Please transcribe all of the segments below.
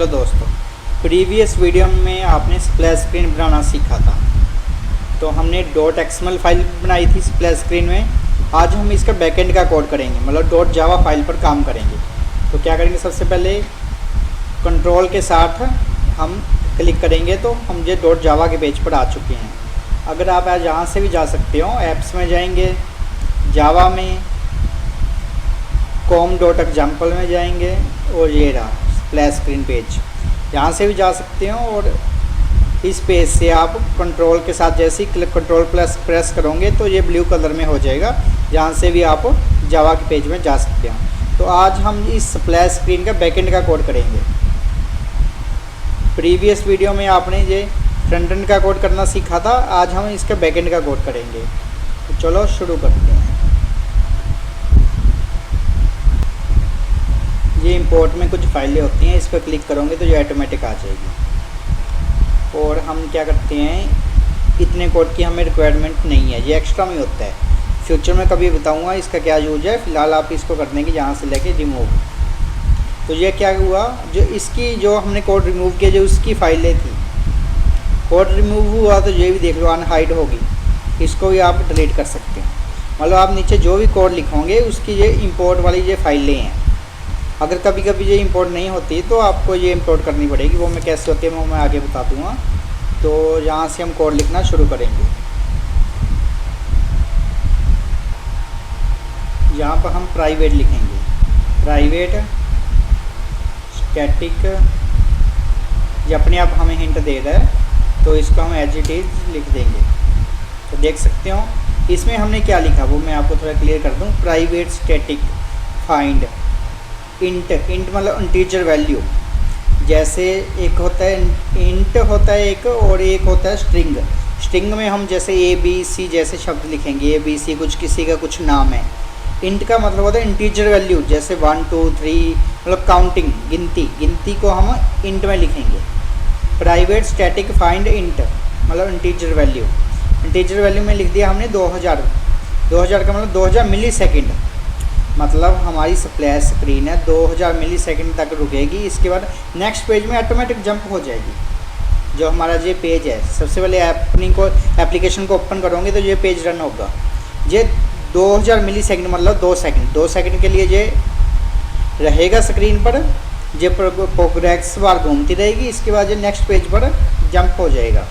तो दोस्तों, previous video में आपने स्प्लैश स्क्रीन बनाना सीखा था। तो हमने .xml फाइल बनाई थी स्प्लैश स्क्रीन में। आज हम इसका बैकएंड का कोड करेंगे, मतलब .java फाइल पर काम करेंगे। तो क्या करेंगे, सबसे पहले कंट्रोल के साथ हम क्लिक करेंगे तो हम ये .java के पेज पर आ चुके हैं। अगर आप आज यहाँ से भी जा सकते हो, ऐप्स में जाएंगे, जावा में com.example में जाएंगे और ये रहा स्प्लैश स्क्रीन पेज, यहाँ से भी जा सकते हो। और इस पेज से आप कंट्रोल के साथ जैसे ही कंट्रोल प्लस प्रेस करोगे तो ये ब्लू कलर में हो जाएगा, जहाँ से भी आप जावा के पेज में जा सकते हो। तो आज हम इस स्प्लैश स्क्रीन का बैकएंड का कोड करेंगे। प्रीवियस वीडियो में आपने ये फ्रंट एंड का कोड करना सीखा था, आज हम इसका बैकएंड का कोड करेंगे। तो चलो शुरू करते हैं। ये इंपोर्ट में कुछ फाइलें होती हैं, इस पर क्लिक करोगे तो ये ऑटोमेटिक आ जाएगी। और हम क्या करते हैं, इतने कोड की हमें रिक्वायरमेंट नहीं है, ये एक्स्ट्रा में होता है। फ्यूचर में कभी बताऊंगा इसका क्या यूज है, फिलहाल आप इसको कर देंगे यहाँ से लेके रिमूव। तो ये क्या हुआ, जो इसकी जो हमने कोड रिमूव किया, जो उसकी फाइलें थी, कोड रिमूव हुआ तो ये भी देख लो अनहाइड होगी, इसको भी आप डिलीट कर सकते हैं। मतलब आप नीचे जो भी कोड लिखोगे उसकी ये इंपोर्ट वाली ये फाइलें हैं। अगर कभी कभी ये इंपोर्ट नहीं होती तो आपको ये इंपोर्ट करनी पड़ेगी, वो मैं कैसे होती है वो मैं आगे बता दूँगा। तो यहाँ से हम कोड लिखना शुरू करेंगे। यहाँ पर हम प्राइवेट लिखेंगे, प्राइवेट स्टैटिक, ये अपने आप हमें हिंट दे रहा है तो इसको हम एज इट इज लिख देंगे। तो देख सकते हो इसमें हमने क्या लिखा वो मैं आपको थोड़ा क्लियर कर दूँ। Private static find int, int मतलब इंटीजर वैल्यू। जैसे एक होता है इंट होता है एक, और एक होता है स्ट्रिंग। स्ट्रिंग में हम जैसे ए बी सी जैसे शब्द लिखेंगे, ए बी सी कुछ किसी का कुछ नाम है। इंट का मतलब होता है इंटीजर वैल्यू, जैसे 1 2 3 मतलब काउंटिंग, गिनती को हम इंट में लिखेंगे। प्राइवेट स्टैटिक फाइंड इंट मतलब इंटीजर वैल्यू। इंटीजर वैल्यू में लिख दिया हमने 2000 का मतलब 2000 मिली सेकेंड, मतलब हमारी स्प्लैश स्क्रीन है 2000 मिली सेकेंड तक रुकेगी। इसके बाद नेक्स्ट पेज में ऑटोमेटिक जंप हो जाएगी। जो हमारा ये पेज है, सबसे पहले एप्लीकेशन को ओपन करोगे तो ये पेज रन होगा। ये 2000 मिली सेकेंड मतलब 2 सेकेंड के लिए ये रहेगा स्क्रीन पर, ये प्रोग्रेस बार घूमती रहेगी। इसके बाद ये नेक्स्ट पेज पर जंप हो जाएगा।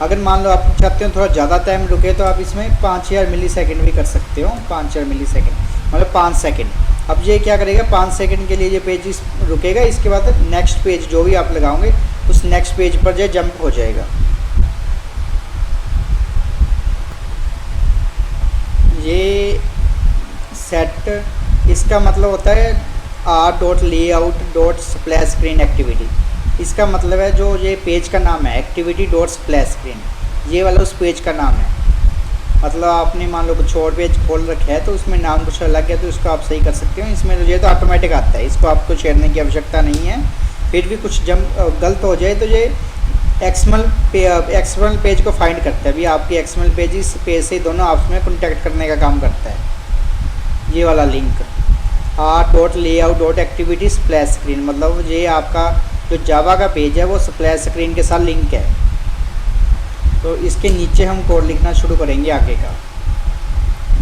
अगर मान लो आप चाहते हो थोड़ा ज़्यादा टाइम रुके तो आप इसमें 5000 मिली सेकेंड भी कर सकते हो। 5000 मिली सेकेंड मतलब 5 सेकेंड। अब ये क्या करेगा, 5 सेकेंड के लिए ये पेज रुकेगा। इसके बाद नेक्स्ट पेज जो भी आप लगाओगे उस नेक्स्ट पेज पर जो जंप हो जाएगा। ये सेट, इसका मतलब होता है r.layout.splash-screen एक्टिविटी। इसका मतलब है जो ये पेज का नाम है activity.splash-screen, ये वाला उस पेज का नाम है। मतलब आपने मान लो कुछ और पेज खोल रखा है तो उसमें नाम कुछ अलग है तो इसको आप सही कर सकते हो। इसमें ये तो ऑटोमेटिक आता है, इसको आपको छेड़ने की आवश्यकता नहीं है। फिर भी कुछ गलत हो जाए तो ये एक्सएमएल पेज को फाइंड करता है। अभी आपकी एक्सएमएल पेज इस पेज से दोनों आपस में कॉन्टैक्ट करने का काम करता है। ये वाला लिंक r.layout.activity-splash-screen मतलब ये आपका जो जावा का पेज है वो स्प्लैश स्क्रीन के साथ लिंक है। तो इसके नीचे हम कोड लिखना शुरू करेंगे आगे का।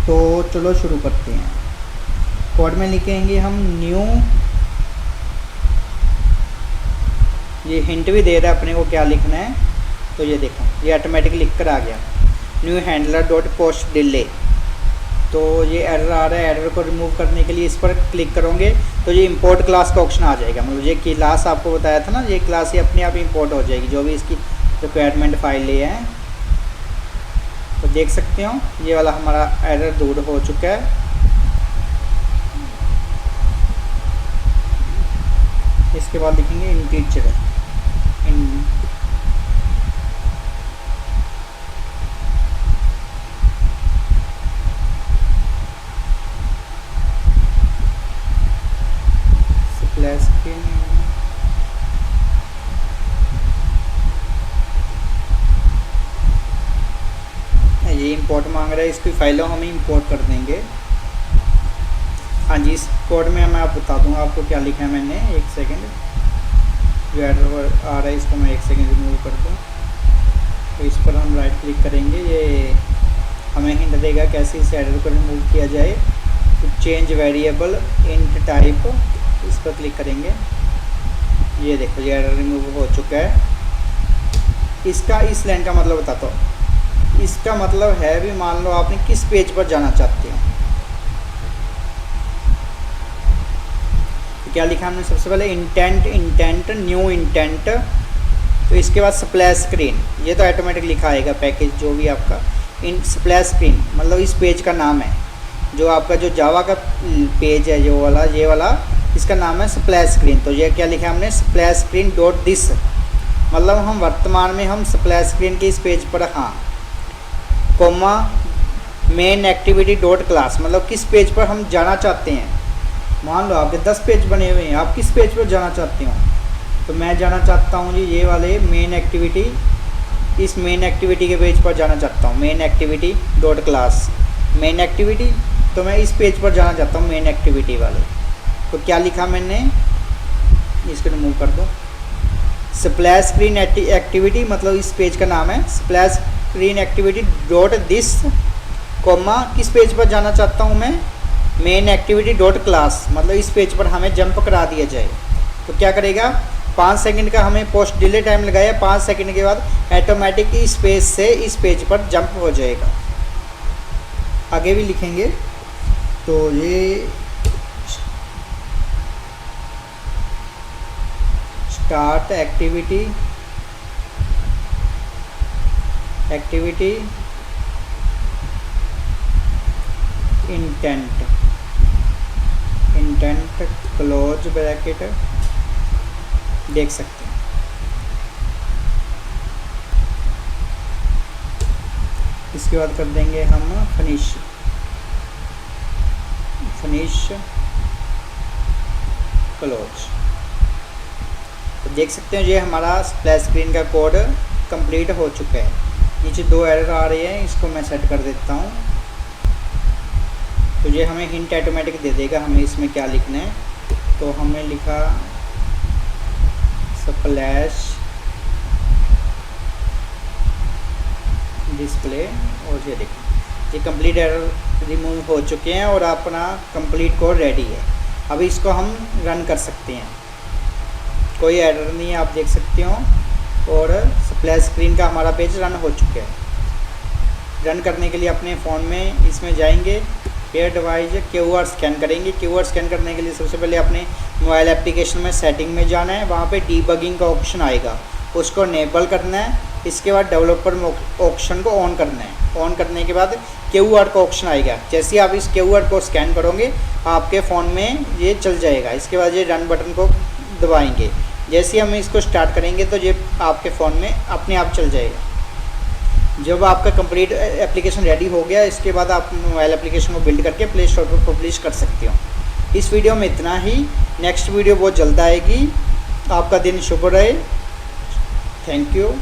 तो चलो शुरू करते हैं। कोड में लिखेंगे हम न्यू, ये हिंट भी दे रहा है अपने को क्या लिखना है। तो ये देखो ये ऑटोमेटिक लिख कर आ गया, न्यू हैंडलर.पोस्ट डिले। तो ये एरर आ रहा है, एरर को रिमूव करने के लिए इस पर क्लिक करोगे तो ये इंपोर्ट क्लास का ऑप्शन आ जाएगा। मतलब ये क्लास आपको बताया था ना, ये क्लास ही अपने आप इंपोर्ट हो जाएगी जो भी इसकी रिक्वायरमेंट फाइल है। तो देख सकते हो ये वाला हमारा एरर दूर हो चुका है। इसके बाद लिखेंगे इंटीजर, ये इंपोर्ट मांग रहा है, इसकी फाइलों हम इंपोर्ट कर देंगे। हाँ जी, इस कोड में मैं आप बता दूंगा आपको क्या लिखा है मैंने। एक सेकंड, जो एरर आ रहा है इसको मैं एक सेकंड रिमूव कर दूँ। तो इस पर हम राइट क्लिक करेंगे, ये हमें हिंट देगा कैसे इस एरर को रिमूव किया जाए। तो चेंज वेरिएबल इंट टाइप, इस पर क्लिक करेंगे। ये देखो ये एरर रिमूव हो चुका है। इसका इस लाइन का मतलब बताता हूँ। इसका मतलब है भी, मान लो आपने किस पेज पर जाना चाहते हो। तो क्या लिखा हमने सबसे पहले, इंटेंट न्यू इंटेंट। तो इसके बाद स्प्लैश स्क्रीन, ये तो ऑटोमेटिक लिखा आएगा पैकेज जो भी आपका। इन स्प्लैश स्क्रीन मतलब इस पेज का नाम है, जो आपका जो जावा का पेज है जो वाला, ये वाला इसका नाम है स्प्लैश स्क्रीन। तो ये क्या लिखा हमने, स्प्लैश स्क्रीन डॉट दिस, मतलब हम वर्तमान में हम स्प्लैश स्क्रीन के इस पेज पर, हाँ, comma main activity dot class, मतलब किस पेज पर हम जाना चाहते हैं। मान लो आपके 10 पेज बने हुए हैं, आप किस पेज पर जाना चाहते हो। तो मैं जाना चाहता हूँ जी ये वाले मेन एक्टिविटी, इस मेन एक्टिविटी के पेज पर जाना चाहता हूँ, main activity dot class, main activity. तो मैं इस पेज पर जाना चाहता हूँ, मेन एक्टिविटी वाले। तो क्या लिखा मैंने, इसको रिमूव कर दो। स्प्लैश स्क्रीन एक्टिविटी मतलब इस पेज का नाम है splash screen activity dot this, comma किस पेज पर जाना चाहता हूँ मैं, मेन एक्टिविटी डॉट क्लास, मतलब इस पेज पर हमें जंप करा दिया जाए। तो क्या करेगा, 5 सेकंड का हमें पोस्ट डिले टाइम लगाया, 5 सेकंड के बाद ऑटोमेटिक इस पेज से इस पेज पर जंप हो जाएगा। आगे भी लिखेंगे। तो ये start activity intent close bracket, देख सकते हैं। इसके बाद कर देंगे हम फिनिश क्लोज। तो देख सकते हैं ये हमारा स्प्लैश स्क्रीन का कोड कंप्लीट हो चुका है। नीचे 2 एरर आ रहे हैं, इसको मैं सेट कर देता हूँ। तो ये हमें हिंट ऑटोमेटिक दे देगा हमें इसमें क्या लिखना है। तो हमने लिखा स्प्लैश डिस्प्ले, और ये देखो ये कंप्लीट एरर रिमूव हो चुके हैं और अपना कंप्लीट कोड रेडी है। अभी इसको हम रन कर सकते हैं, कोई एरर नहीं है, आप देख सकते हो। और स्प्लैश स्क्रीन का हमारा पेज रन हो चुका है। रन करने के लिए अपने फ़ोन में इसमें जाएंगे, पेयर डिवाइस QR स्कैन करेंगे। QR स्कैन करने के लिए सबसे पहले अपने मोबाइल एप्लीकेशन में सेटिंग में जाना है, वहाँ पे डीबगिंग का ऑप्शन आएगा, उसको इनेबल करना है। इसके बाद डेवलपर ऑप्शन को ऑन करना है। ऑन करने के बाद QR का ऑप्शन आएगा, जैसे ही आप इस QR को स्कैन करोगे आपके फ़ोन में ये चल जाएगा। इसके बाद ये रन बटन को दबाएंगे, जैसे ही हम इसको स्टार्ट करेंगे तो ये आपके फ़ोन में अपने आप चल जाएगा। जब आपका कंप्लीट एप्लीकेशन रेडी हो गया, इसके बाद आप मोबाइल एप्लीकेशन को बिल्ड करके प्ले स्टोर पर पब्लिश कर सकते हो। इस वीडियो में इतना ही, नेक्स्ट वीडियो बहुत जल्द आएगी। आपका दिन शुभ रहे। Thank you.